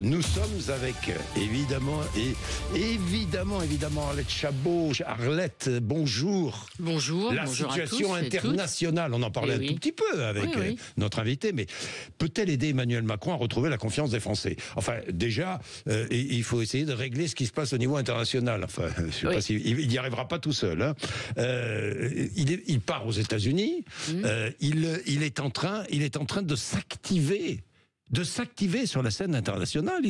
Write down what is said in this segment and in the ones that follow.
Nous sommes avec, évidemment, Arlette Chabot. Arlette, bonjour. Bonjour. La bonjour situation à tous internationale, on en parlait un tout petit peu avec notre invité, mais peut-elle aider Emmanuel Macron à retrouver la confiance des Français? Enfin, déjà, il faut essayer de régler ce qui se passe au niveau international. Enfin, je sais pas il n'y arrivera pas tout seul. Hein. Il part aux États-Unis. Il est en train de s'activer. Sur la scène internationale.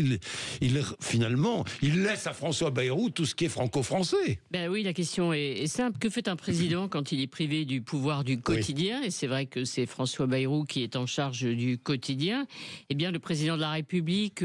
Finalement, il laisse à François Bayrou tout ce qui est franco-français. Ben oui, la question est simple. Que fait un président quand il est privé du pouvoir du quotidien? Et c'est vrai que c'est François Bayrou qui est en charge du quotidien. Eh bien, le président de la République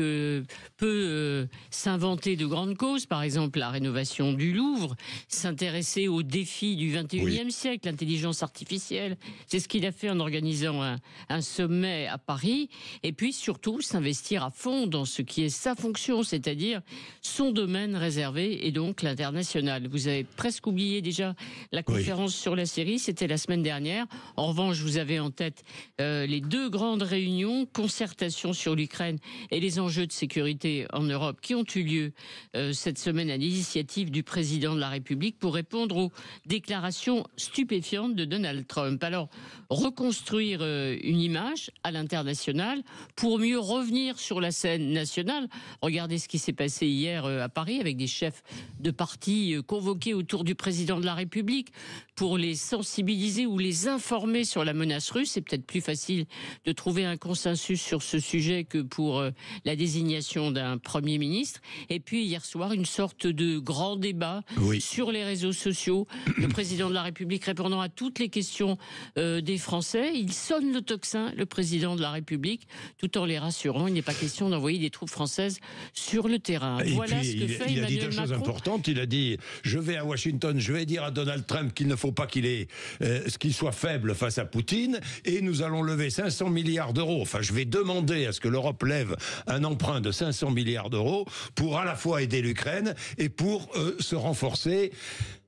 peut s'inventer de grandes causes, par exemple la rénovation du Louvre, s'intéresser aux défis du 21e siècle, l'intelligence artificielle. C'est ce qu'il a fait en organisant un sommet à Paris. Et puis, surtout s'investir à fond dans ce qui est sa fonction, c'est-à-dire son domaine réservé et donc l'international. Vous avez presque oublié déjà la conférence sur la Syrie, c'était la semaine dernière. En revanche, vous avez en tête les deux grandes réunions, concertation sur l'Ukraine et les enjeux de sécurité en Europe qui ont eu lieu cette semaine à l'initiative du président de la République pour répondre aux déclarations stupéfiantes de Donald Trump. Alors, reconstruire une image à l'international pour mieux revenir sur la scène nationale. Regardez ce qui s'est passé hier à Paris avec des chefs de parti convoqués autour du président de la République pour les sensibiliser ou les informer sur la menace russe. C'est peut-être plus facile de trouver un consensus sur ce sujet que pour la désignation d'un Premier ministre. Et puis hier soir, une sorte de grand débat sur les réseaux sociaux. Le président de la République répondant à toutes les questions des Français. Il sonne le tocsin, le président de la République, tout en les rassurant. Il n'est pas question d'envoyer des troupes françaises sur le terrain. Et voilà puis, ce que fait il a dit Emmanuel deux choses Macron. importantes. Il a dit, je vais à Washington, je vais dire à Donald Trump qu'il ne faut pas qu'il soit faible face à Poutine, et nous allons lever 500 milliards d'euros. Enfin, je vais demander à ce que l'Europe lève un emprunt de 500 milliards d'euros pour à la fois aider l'Ukraine et pour se renforcer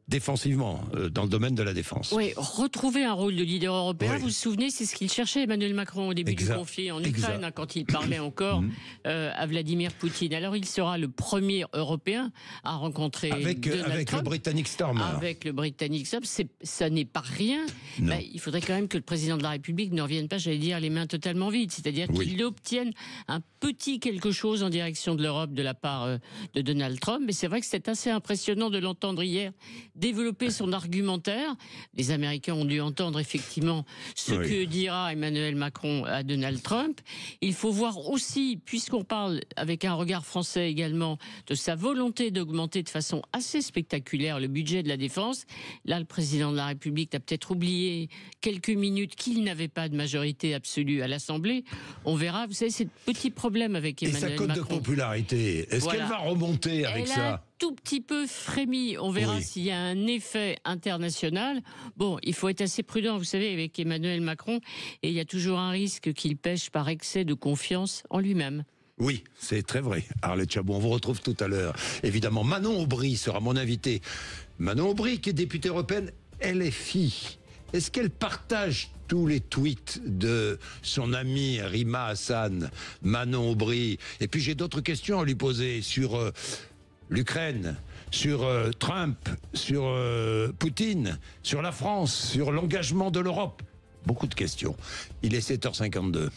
défensivement, dans le domaine de la défense. Oui, retrouver un rôle de leader européen, vous vous souvenez, c'est ce qu'il cherchait Emmanuel Macron au début du conflit en Ukraine, quand il parlait encore à Vladimir Poutine. Alors il sera le premier Européen à rencontrer avec Trump, le Britannique Stormer. Avec le Britannique Stormer, ça n'est pas rien. Ben, il faudrait quand même que le président de la République ne revienne pas, j'allais dire, les mains totalement vides. C'est-à-dire qu'il obtienne un petit quelque chose en direction de l'Europe de la part de Donald Trump. Mais c'est vrai que c'est assez impressionnant de l'entendre hier développer son argumentaire. Les Américains ont dû entendre effectivement ce que dira Emmanuel Macron à Donald Trump. Il faut voir aussi, puisqu'on parle avec un regard français également, de sa volonté d'augmenter de façon assez spectaculaire le budget de la défense. Là, le président de la République a peut-être oublié quelques minutes qu'il n'avait pas de majorité absolue à l'Assemblée. On verra. Vous savez, c'est le petit problème avec Emmanuel Macron. Et sa cote de popularité, est-ce qu'elle va remonter avec ça ? Tout petit peu frémi. On verra s'il y a un effet international. Bon, il faut être assez prudent, vous savez, avec Emmanuel Macron, et il y a toujours un risque qu'il pêche par excès de confiance en lui-même. Oui, c'est très vrai. Arlette Chabot, on vous retrouve tout à l'heure. Évidemment, Manon Aubry sera mon invité. Manon Aubry, qui est députée européenne LFI. Est-ce qu'elle partage tous les tweets de son ami Rima Hassan, Manon Aubry? Et puis j'ai d'autres questions à lui poser sur l'Ukraine, sur Trump, sur Poutine, sur la France, sur l'engagement de l'Europe. Beaucoup de questions. Il est 7h52.